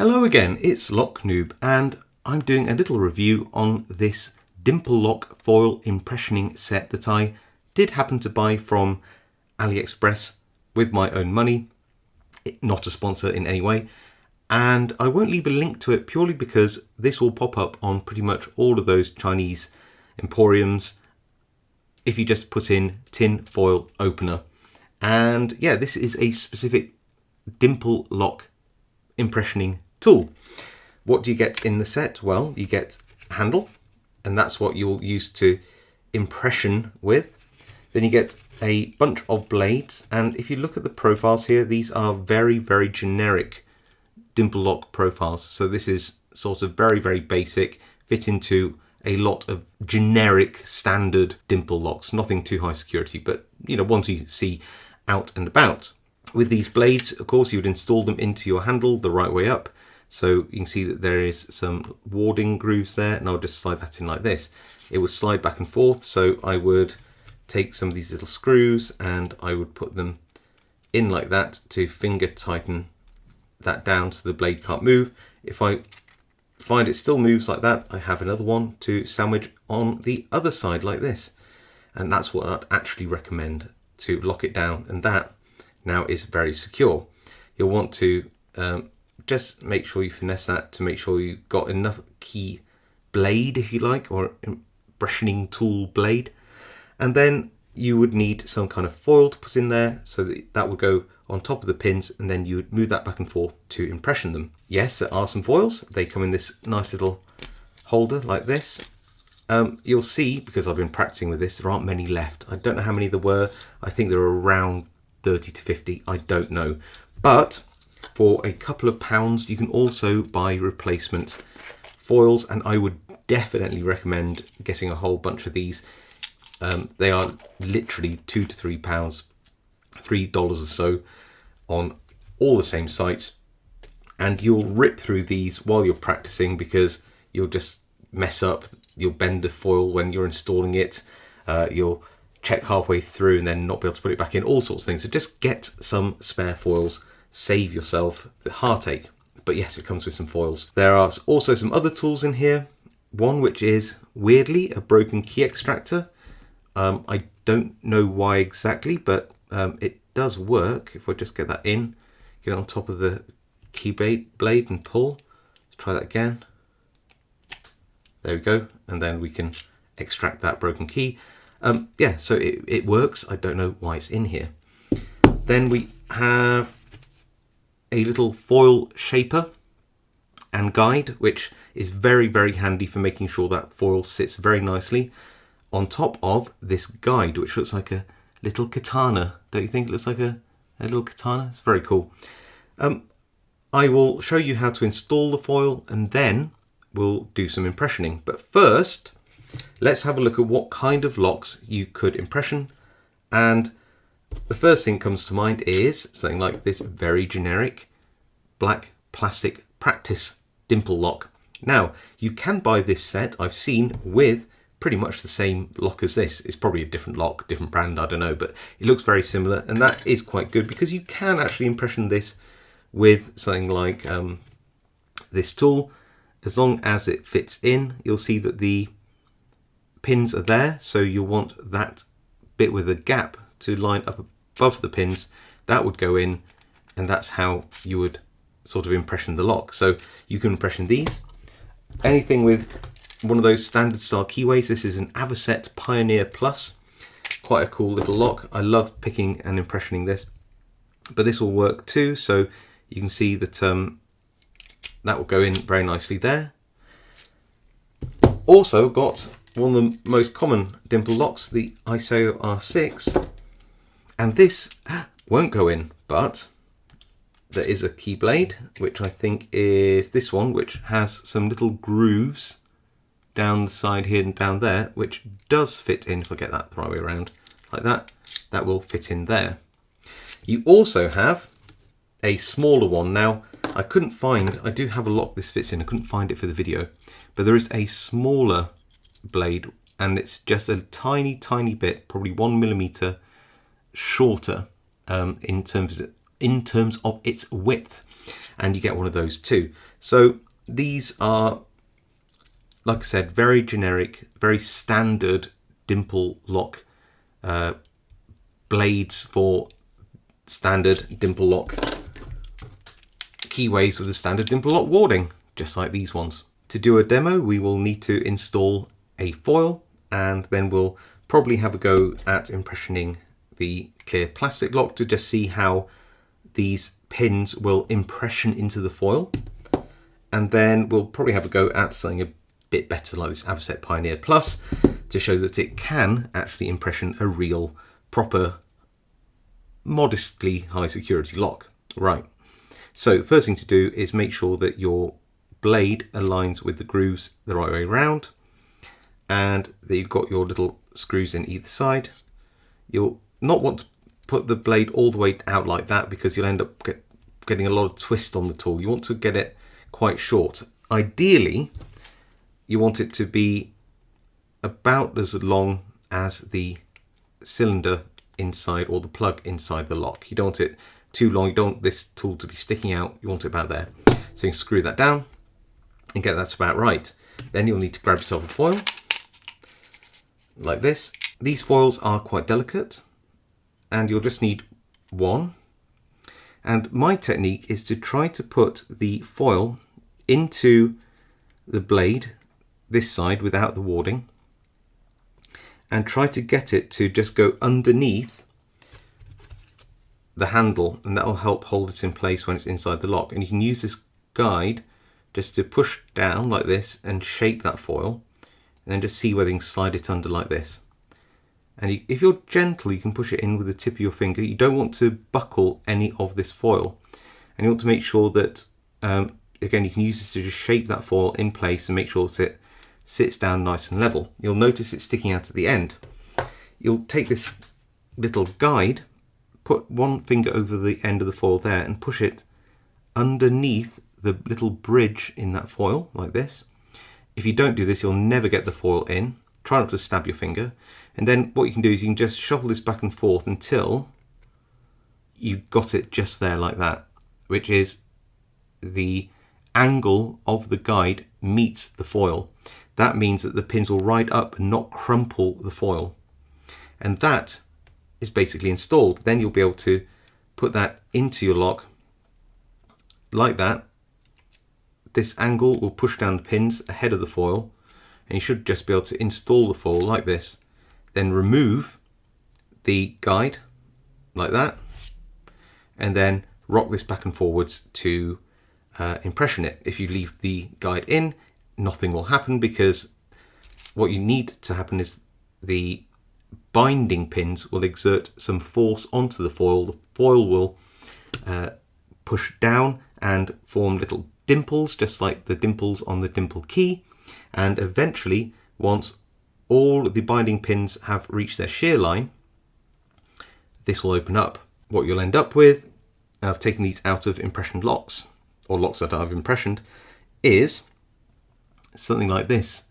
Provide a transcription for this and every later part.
Hello again, it's Noob, and I'm doing a little review on this Dimple lock foil impressioning set that I did happen to buy from AliExpress with my own money. Not a sponsor in any way, and I won't leave a link to it purely because this will pop up on pretty much all of those Chinese emporiums if you just put in tin foil opener. And yeah, this is a specific Dimple lock impressioning tool. What do you get in the set? Well, you get a handle, and that's what you'll use to impression with. Then you get a bunch of blades, and if you look at the profiles here, these are very generic Dimple lock profiles. So this is sort of very basic, fit into a lot of generic standard Dimple locks, nothing too high security, but you know, ones you see out and about. With these blades, of course, you would install them into your handle the right way up. So you can see that there is some warding grooves there, and I'll just slide that in like this. It would slide back and forth, so I would take some of these little screws and I would put them in like that to finger tighten that down so the blade can't move. If I find it still moves like that, I have another one to sandwich on the other side like this. And that's what I'd actually recommend to lock it down, and that now is very secure. You'll want to just make sure you finesse that to make sure you've got enough key blade, if you like, or impressioning tool blade. And then you would need some kind of foil to put in there so that that would go on top of the pins, and then you would move that back and forth to impression them. Yes, there are some foils. They come in this nice little holder like this. You'll see, because I've been practicing with this, there aren't many left. I don't know how many there were. I think there were around 30 to 50, I don't know. But for a couple of pounds, you can also buy replacement foils, and I would definitely recommend getting a whole bunch of these. They are literally £2 to £3, $3 or so on all the same sites, and you'll rip through these while you're practicing because you'll just mess up. You'll bend the foil when you're installing it. You'll check halfway through and then not be able to put it back in, all sorts of things. So just get some spare foils, save yourself the heartache. But yes, it comes with some foils. There are also some other tools in here. One which is weirdly a broken key extractor. I don't know why exactly, but it does work. If I just get that in, get it on top of the key blade and pull. Let's try that again. There we go, and then we can extract that broken key. Yeah, so it works. I don't know why it's in here. Then we have a little foil shaper and guide, which is very handy for making sure that foil sits very nicely on top of this guide, which looks like a little katana. Don't you think it looks like a little katana? It's very cool. I will show you how to install the foil, and then we'll do some impressioning. But first, let's have a look at what kind of locks you could impression. And the first thing that comes to mind is something like this very generic black plastic practice Dimple lock. Now, you can buy this set, I've seen, with pretty much the same lock as this. It's probably a different lock, different brand, I don't know, but it looks very similar, and that is quite good because you can actually impression this with something like this tool. As long as it fits in, you'll see that the pins are there, so you'll want that bit with a gap to line up above the pins. That would go in, and that's how you would sort of impression the lock. So you can impression these. Anything with one of those standard style keyways. This is an Avocet Pioneer Plus. Quite a cool little lock. I love picking and impressioning this, but this will work too. So you can see that that will go in very nicely there. Also got one of the most common Dimple locks, the ISO R6, and this won't go in, but there is a key blade, which I think is this one, which has some little grooves down the side here and down there, which does fit in. If I get that the right way around, like that, that will fit in there. You also have a smaller one. Now, I couldn't find, I do have a lock this fits in, I couldn't find it for the video, but there is a smaller blade, and it's just a tiny bit, probably 1mm shorter in terms of its width. and you get one of those too. So these are, like I said, very generic, very standard Dimple lock blades for standard Dimple lock keyways with a standard Dimple lock warding, just like these ones. To do a demo, we will need to install a foil, and then we'll probably have a go at impressioning the clear plastic lock to just see how these pins will impression into the foil. And then we'll probably have a go at something a bit better like this Avocet Pioneer Plus to show that it can actually impression a real, proper, modestly high security lock. Right, so the first thing to do is make sure that your blade aligns with the grooves the right way around, and that you've got your little screws in either side. You'll not want to put the blade all the way out like that because you'll end up getting a lot of twist on the tool. You want to get it quite short. Ideally, you want it to be about as long as the cylinder inside, or the plug inside the lock. You don't want it too long. You don't want this tool to be sticking out. You want it about there. So you can screw that down and get that about right. Then you'll need to grab yourself a foil like this. These foils are quite delicate, and you'll just need one. And my technique is to try to put the foil into the blade this side without the warding, and try to get it to just go underneath the handle, and that will help hold it in place when it's inside the lock. And you can use this guide just to push down like this and shape that foil, and then just see whether you can slide it under like this. And if you're gentle, you can push it in with the tip of your finger. You don't want to buckle any of this foil, and you want to make sure that again, you can use this to just shape that foil in place and make sure that it sits down nice and level. You'll notice it's sticking out at the end. You'll take this little guide, put one finger over the end of the foil there, and push it underneath the little bridge in that foil like this. If you don't do this, you'll never get the foil in. Try not to stab your finger. And then what you can do is you can just shuffle this back and forth until you've got it just there like that, which is the angle of the guide meets the foil. That means that the pins will ride up and not crumple the foil. And that is basically installed. Then you'll be able to put that into your lock like that. This angle will push down the pins ahead of the foil, and you should just be able to install the foil like this. Then remove the guide like that, and then rock this back and forwards to impression it. If you leave the guide in, nothing will happen, because what you need to happen is the binding pins will exert some force onto the foil. The foil will push down and form little dimples, just like the dimples on the Dimple key, and eventually, once all the binding pins have reached their shear line, this will open up. What you'll end up with, and I've taken these out of impressioned locks, or locks that I've impressioned, is something like this.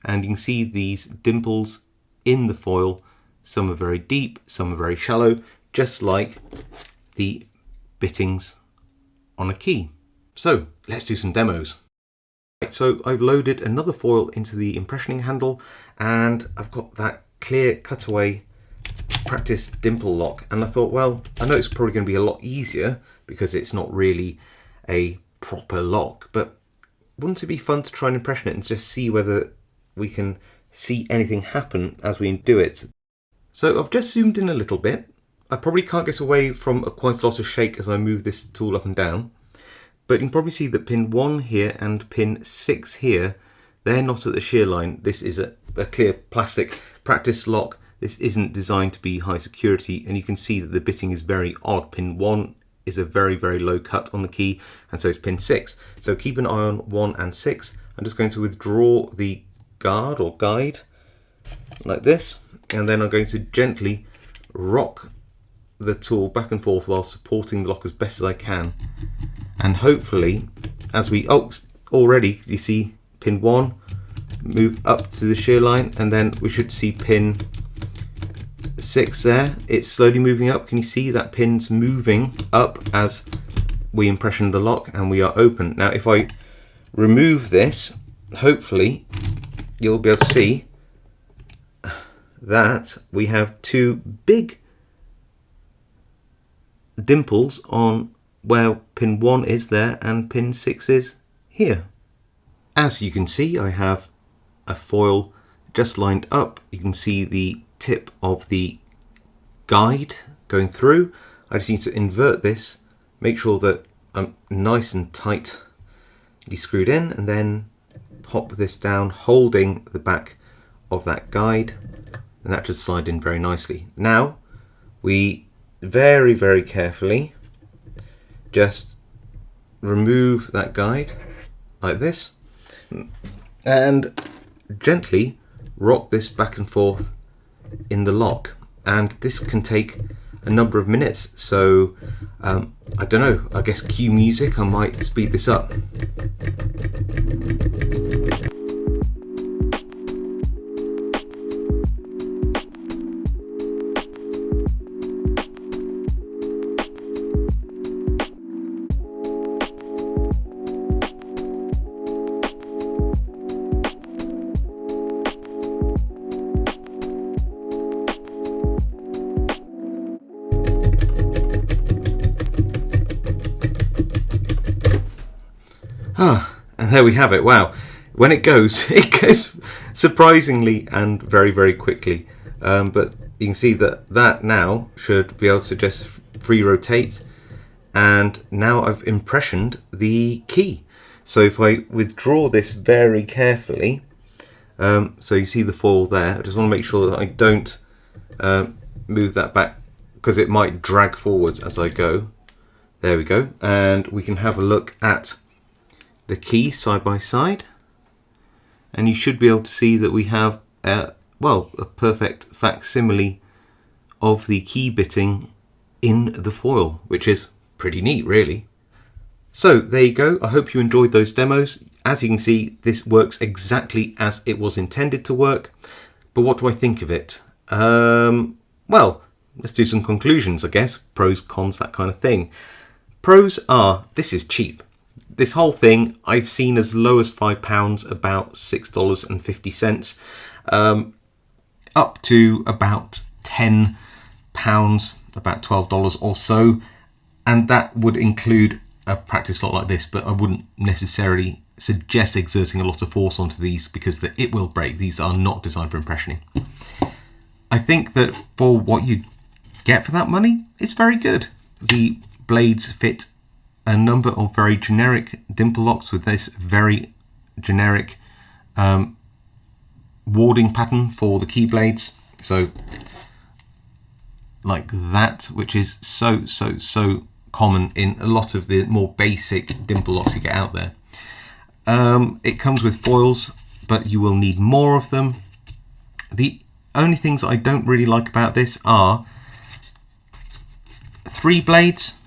And you can see these dimples in the foil. Some are very deep, some are very shallow, just like the bittings on a key. So let's do some demos. Right, so I've loaded another foil into the impressioning handle, and I've got that clear cutaway practice Dimple lock, and I thought, well, I know it's probably going to be a lot easier because it's not really a proper lock, but wouldn't it be fun to try and impression it and just see whether we can see anything happen as we do it? So I've just zoomed in a little bit. I probably can't get away from quite a lot of shake as I move this tool up and down, but you can probably see that pin 1 here and pin 6 here, they're not at the shear line. This is a clear plastic practice lock. This isn't designed to be high security, and you can see that the bitting is very odd. Pin 1 is a very, very low cut on the key, and so is pin 6. So keep an eye on 1 and 6. I'm just going to withdraw the guard or guide like this, and then I'm going to gently rock the tool back and forth while supporting the lock as best as I can. And hopefully, as we, already you see pin 1 move up to the shear line, and then we should see pin 6 there. It's slowly moving up. Can you see that pin's moving up as we impression the lock and we are open. Now if I remove this, hopefully you'll be able to see that we have two big dimples on where pin 1 is there and pin 6 is here. As you can see, I have a foil just lined up. You can see the tip of the guide going through. I just need to invert this, make sure that I'm nice and tightly screwed in, and then pop this down holding the back of that guide, and that should slide in very nicely. Now we very, very carefully just remove that guide like this and gently rock this back and forth in the lock, and this can take a number of minutes. So I don't know, I guess cue music, I might speed this up. And there we have it. Wow, when it goes surprisingly and very, very quickly. But you can see that now should be able to just free rotate, and now I've impressioned the key. So if I withdraw this very carefully, so you see the foil there, I just want to make sure that I don't move that back because it might drag forwards as I go. There we go, and we can have a look at the key side by side, and you should be able to see that we have well, a perfect facsimile of the key bitting in the foil, which is pretty neat really. So there you go, I hope you enjoyed those demos. As you can see, this works exactly as it was intended to work. But what do I think of it? Well, let's do some conclusions, I guess. Pros, cons, that kind of thing. Pros are, this is cheap. This whole thing I've seen as low as £5, about $6.50, up to about £10, about $12 or so, and that would include a practice lock like this, but I wouldn't necessarily suggest exerting a lot of force onto these because it will break. These are not designed for impressioning. I think that for what you get for that money, it's very good. The blades fit a number of very generic dimple locks with this very generic warding pattern for the key blades. So like that, which is so common in a lot of the more basic dimple locks you get out there. It comes with foils, but you will need more of them. The only things I don't really like about this are 3 blades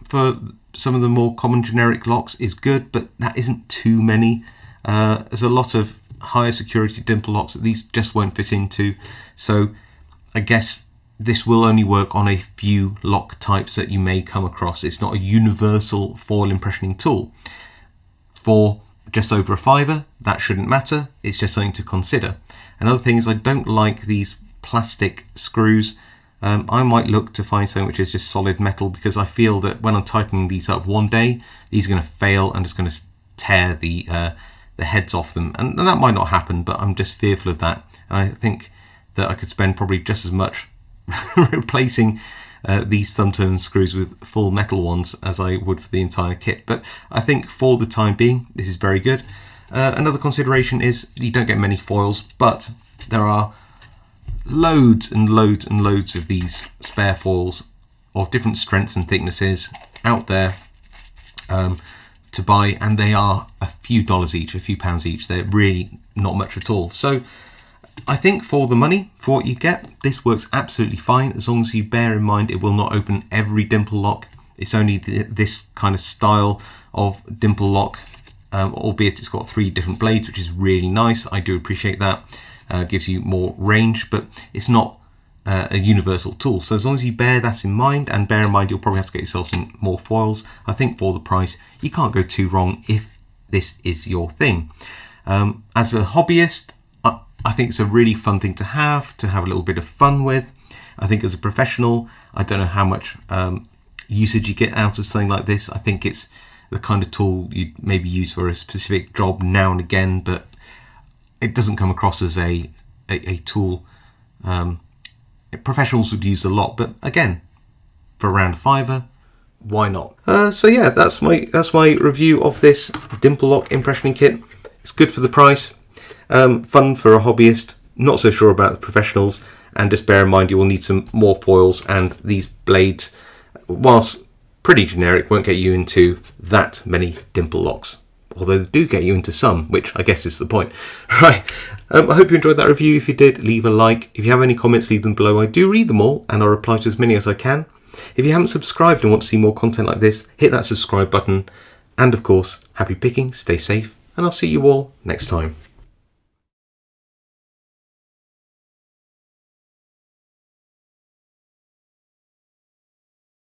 for some of the more common generic locks is good, but that isn't too many. There's a lot of higher security dimple locks that these just won't fit into. So I guess this will only work on a few lock types that you may come across. It's not a universal foil impressioning tool. For just over a £5, that shouldn't matter. It's just something to consider. Another thing is I don't like these plastic screws. I might look to find something which is just solid metal, because I feel that when I'm tightening these up one day, these are going to fail and it's going to tear the heads off them. And that might not happen, but I'm just fearful of that. And I think that I could spend probably just as much replacing these thumb turn screws with full metal ones as I would for the entire kit. But I think for the time being, this is very good. Another consideration is you don't get many foils, but there are loads and loads and loads of these spare foils of different strengths and thicknesses out there to buy, and they are a few dollars each, a few pounds each. They're really not much at all. So I think for the money, for what you get, this works absolutely fine, as long as you bear in mind it will not open every dimple lock. It's only this kind of style of dimple lock, albeit it's got 3 different blades, which is really nice. I do appreciate that. Gives you more range, but it's not a universal tool. So as long as you bear that in mind, and bear in mind you'll probably have to get yourself some more foils, I think for the price you can't go too wrong if this is your thing. As a hobbyist, I think it's a really fun thing to have a little bit of fun with. I think as a professional, I don't know how much usage you get out of something like this. I think it's the kind of tool you'd maybe use for a specific job now and again, but it doesn't come across as a tool professionals would use a lot. But again, for around £5, why not? So yeah, that's my review of this Dimple lock impressioning kit. It's good for the price, fun for a hobbyist, not so sure about the professionals, and just bear in mind you will need some more foils, and these blades, whilst pretty generic, won't get you into that many Dimple locks. Although they do get you into some, which I guess is the point. Right, I hope you enjoyed that review. If you did, leave a like. If you have any comments, leave them below. I do read them all, and I'll reply to as many as I can. If you haven't subscribed and want to see more content like this, hit that subscribe button. And of course, happy picking, stay safe, and I'll see you all next time.